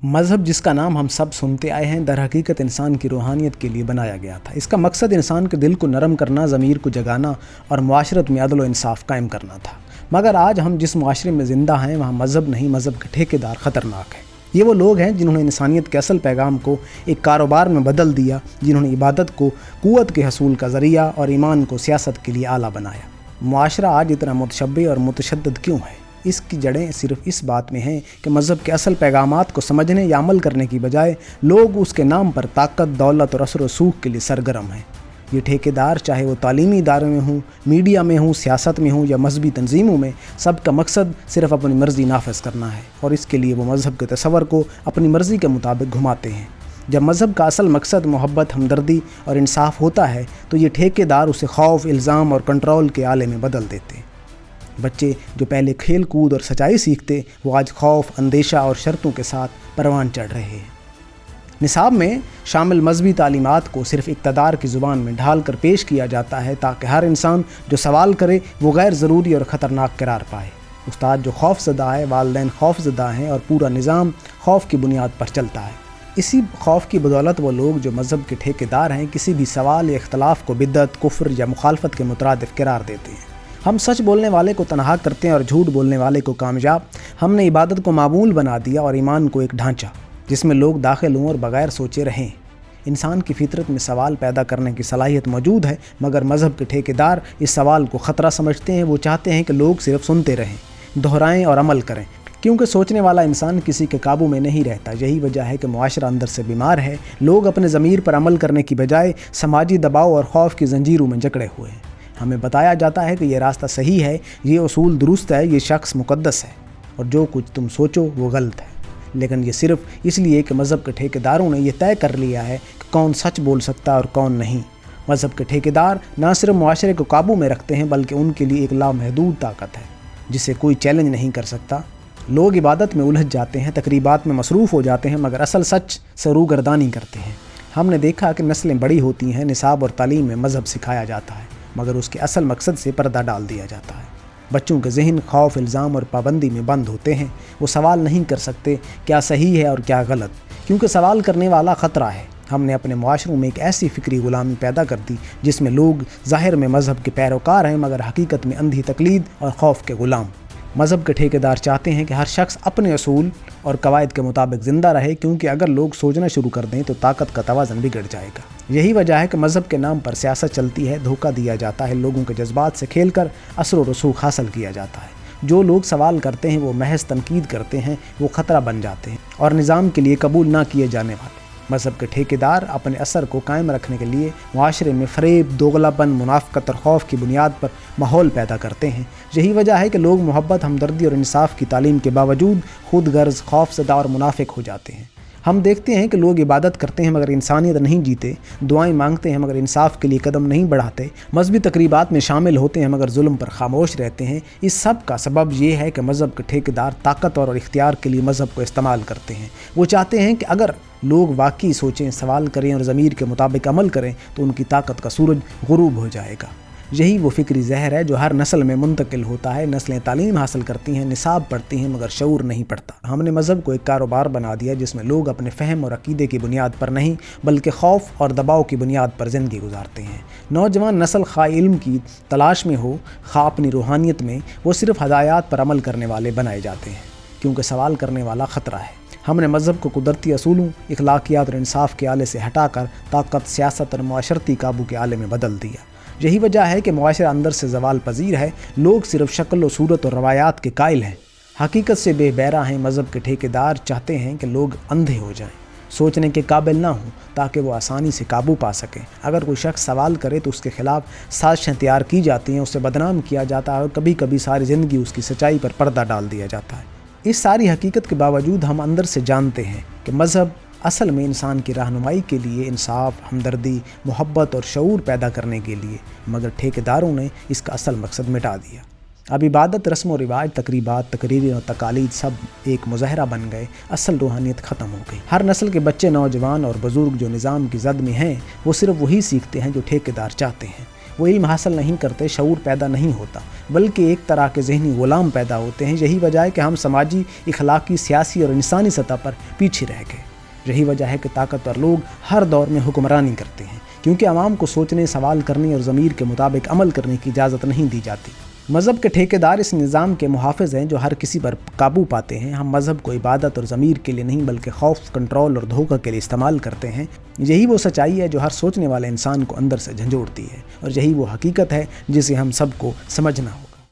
مذہب جس کا نام ہم سب سنتے آئے ہیں در حقیقت انسان کی روحانیت کے لیے بنایا گیا تھا۔ اس کا مقصد انسان کے دل کو نرم کرنا، ضمیر کو جگانا اور معاشرت میں عدل و انصاف قائم کرنا تھا۔ مگر آج ہم جس معاشرے میں زندہ ہیں وہاں مذہب نہیں، مذہب کے ٹھیکیدار خطرناک ہیں۔ یہ وہ لوگ ہیں جنہوں نے انسانیت کے اصل پیغام کو ایک کاروبار میں بدل دیا، جنہوں نے عبادت کو قوت کے حصول کا ذریعہ اور ایمان کو سیاست کے لیے آلہ بنایا۔ معاشرہ آج اتنا متشبع اور متشدد کیوں ہے؟ اس کی جڑیں صرف اس بات میں ہیں کہ مذہب کے اصل پیغامات کو سمجھنے یا عمل کرنے کی بجائے لوگ اس کے نام پر طاقت، دولت اور اثر و رسوخ کے لیے سرگرم ہیں۔ یہ ٹھیکیدار چاہے وہ تعلیمی اداروں میں ہوں، میڈیا میں ہوں، سیاست میں ہوں یا مذہبی تنظیموں میں، سب کا مقصد صرف اپنی مرضی نافذ کرنا ہے، اور اس کے لیے وہ مذہب کے تصور کو اپنی مرضی کے مطابق گھماتے ہیں۔ جب مذہب کا اصل مقصد محبت، ہمدردی اور انصاف ہوتا ہے تو یہ ٹھیکیدار اسے خوف، الزام اور کنٹرول کے آلے میں بدل دیتے ہیں۔ بچے جو پہلے کھیل کود اور سچائی سیکھتے، وہ آج خوف، اندیشہ اور شرطوں کے ساتھ پروان چڑھ رہے ہیں۔ نصاب میں شامل مذہبی تعلیمات کو صرف اقتدار کی زبان میں ڈھال کر پیش کیا جاتا ہے تاکہ ہر انسان جو سوال کرے وہ غیر ضروری اور خطرناک قرار پائے۔ استاد جو خوف زدہ ہے، والدین خوف زدہ ہیں اور پورا نظام خوف کی بنیاد پر چلتا ہے۔ اسی خوف کی بدولت وہ لوگ جو مذہب کے ٹھیکیدار ہیں کسی بھی سوال یا اختلاف کو بدعت، کفر یا مخالفت کے مترادف قرار دیتے ہیں۔ ہم سچ بولنے والے کو تنہا کرتے ہیں اور جھوٹ بولنے والے کو کامیاب۔ ہم نے عبادت کو معمول بنا دیا اور ایمان کو ایک ڈھانچہ جس میں لوگ داخل ہوں اور بغیر سوچے رہیں۔ انسان کی فطرت میں سوال پیدا کرنے کی صلاحیت موجود ہے، مگر مذہب کے ٹھیکیدار اس سوال کو خطرہ سمجھتے ہیں۔ وہ چاہتے ہیں کہ لوگ صرف سنتے رہیں، دہرائیں اور عمل کریں، کیونکہ سوچنے والا انسان کسی کے قابو میں نہیں رہتا۔ یہی وجہ ہے کہ معاشرہ اندر سے بیمار ہے۔ لوگ اپنے ضمیر پر عمل کرنے کی بجائے سماجی دباؤ اور خوف کی زنجیروں میں جکڑے ہوئے ہیں۔ ہمیں بتایا جاتا ہے کہ یہ راستہ صحیح ہے، یہ اصول درست ہے، یہ شخص مقدس ہے، اور جو کچھ تم سوچو وہ غلط ہے۔ لیکن یہ صرف اس لیے کہ مذہب کے ٹھیکیداروں نے یہ طے کر لیا ہے کہ کون سچ بول سکتا ہے اور کون نہیں۔ مذہب کے ٹھیکیدار نہ صرف معاشرے کو قابو میں رکھتے ہیں بلکہ ان کے لیے ایک لامحدود طاقت ہے جسے کوئی چیلنج نہیں کر سکتا۔ لوگ عبادت میں الجھ جاتے ہیں، تقریبات میں مصروف ہو جاتے ہیں، مگر اصل سچ سے روگردانی کرتے ہیں۔ ہم نے دیکھا کہ نسلیں بڑی ہوتی ہیں، نصاب اور تعلیم میں مذہب سکھایا جاتا ہے، مگر اس کے اصل مقصد سے پردہ ڈال دیا جاتا ہے۔ بچوں کے ذہن خوف، الزام اور پابندی میں بند ہوتے ہیں۔ وہ سوال نہیں کر سکتے کیا صحیح ہے اور کیا غلط، کیونکہ سوال کرنے والا خطرہ ہے۔ ہم نے اپنے معاشروں میں ایک ایسی فکری غلامی پیدا کر دی جس میں لوگ ظاہر میں مذہب کے پیروکار ہیں مگر حقیقت میں اندھی تقلید اور خوف کے غلام۔ مذہب کے ٹھیکیدار چاہتے ہیں کہ ہر شخص اپنے اصول اور قواعد کے مطابق زندہ رہے، کیونکہ اگر لوگ سوچنا شروع کر دیں تو طاقت کا توازن بگڑ جائے گا۔ یہی وجہ ہے کہ مذہب کے نام پر سیاست چلتی ہے، دھوکہ دیا جاتا ہے، لوگوں کے جذبات سے کھیل کر اثر و رسوخ حاصل کیا جاتا ہے۔ جو لوگ سوال کرتے ہیں وہ محض تنقید کرتے ہیں، وہ خطرہ بن جاتے ہیں اور نظام کے لیے قبول نہ کیے جانے والے۔ مذہب کے ٹھیکیدار اپنے اثر کو قائم رکھنے کے لیے معاشرے میں فریب، دوغلاپن، منافقت اور خوف کی بنیاد پر ماحول پیدا کرتے ہیں۔ یہی وجہ ہے کہ لوگ محبت، ہمدردی اور انصاف کی تعلیم کے باوجود خود غرض، خوف زدہ اور منافق ہو جاتے ہیں۔ ہم دیکھتے ہیں کہ لوگ عبادت کرتے ہیں مگر انسانیت نہیں جیتے، دعائیں مانگتے ہیں مگر انصاف کے لیے قدم نہیں بڑھاتے، مذہبی تقریبات میں شامل ہوتے ہیں مگر ظلم پر خاموش رہتے ہیں۔ اس سب کا سبب یہ ہے کہ مذہب کے ٹھیکیدار طاقت اور اختیار کے لیے مذہب کو استعمال کرتے ہیں۔ وہ چاہتے ہیں کہ اگر لوگ واقعی سوچیں، سوال کریں اور ضمیر کے مطابق عمل کریں تو ان کی طاقت کا سورج غروب ہو جائے گا۔ یہی وہ فکری زہر ہے جو ہر نسل میں منتقل ہوتا ہے۔ نسلیں تعلیم حاصل کرتی ہیں، نصاب پڑھتی ہیں مگر شعور نہیں پڑتا۔ ہم نے مذہب کو ایک کاروبار بنا دیا جس میں لوگ اپنے فہم اور عقیدے کی بنیاد پر نہیں بلکہ خوف اور دباؤ کی بنیاد پر زندگی گزارتے ہیں۔ نوجوان نسل خواہ علم کی تلاش میں ہو، خواہ اپنی روحانیت میں، وہ صرف ہدایات پر عمل کرنے والے بنائے جاتے ہیں، کیونکہ سوال کرنے والا خطرہ ہے۔ ہم نے مذہب کو قدرتی اصولوں، اخلاقیات اور انصاف کے آلے سے ہٹا کر طاقت، سیاست اور معاشرتی قابو کے آلے میں بدل دیا۔ یہی وجہ ہے کہ معاشرہ اندر سے زوال پذیر ہے۔ لوگ صرف شکل و صورت اور روایات کے قائل ہیں، حقیقت سے بے بہرہ ہیں۔ مذہب کے ٹھیکیدار چاہتے ہیں کہ لوگ اندھے ہو جائیں، سوچنے کے قابل نہ ہوں تاکہ وہ آسانی سے قابو پا سکیں۔ اگر کوئی شخص سوال کرے تو اس کے خلاف سازشیں تیار کی جاتی ہیں، اسے بدنام کیا جاتا ہے اور کبھی کبھی ساری زندگی اس کی سچائی پر پردہ ڈال دیا جاتا ہے۔ اس ساری حقیقت کے باوجود ہم اندر سے جانتے ہیں کہ مذہب اصل میں انسان کی رہنمائی کے لیے، انصاف، ہمدردی، محبت اور شعور پیدا کرنے کے لیے، مگر ٹھیکیداروں نے اس کا اصل مقصد مٹا دیا۔ اب عبادت، رسم و رواج، تقریبات، تقریریں اور تقالید سب ایک مظاہرہ بن گئے، اصل روحانیت ختم ہو گئی۔ ہر نسل کے بچے، نوجوان اور بزرگ جو نظام کی زد میں ہیں وہ صرف وہی سیکھتے ہیں جو ٹھیکیدار چاہتے ہیں۔ وہ علم حاصل نہیں کرتے، شعور پیدا نہیں ہوتا، بلکہ ایک طرح کے ذہنی غلام پیدا ہوتے ہیں۔ یہی وجہ ہے کہ ہم سماجی، اخلاقی، سیاسی اور انسانی سطح پر پیچھے رہ گئے۔ یہی وجہ ہے کہ طاقتور لوگ ہر دور میں حکمرانی کرتے ہیں، کیونکہ عوام کو سوچنے، سوال کرنے اور ضمیر کے مطابق عمل کرنے کی اجازت نہیں دی جاتی۔ مذہب کے ٹھیکیدار اس نظام کے محافظ ہیں جو ہر کسی پر قابو پاتے ہیں۔ ہم مذہب کو عبادت اور ضمیر کے لیے نہیں بلکہ خوف، کنٹرول اور دھوکہ کے لیے استعمال کرتے ہیں۔ یہی وہ سچائی ہے جو ہر سوچنے والے انسان کو اندر سے جھنجھوڑتی ہے، اور یہی وہ حقیقت ہے جسے ہم سب کو سمجھنا ہو۔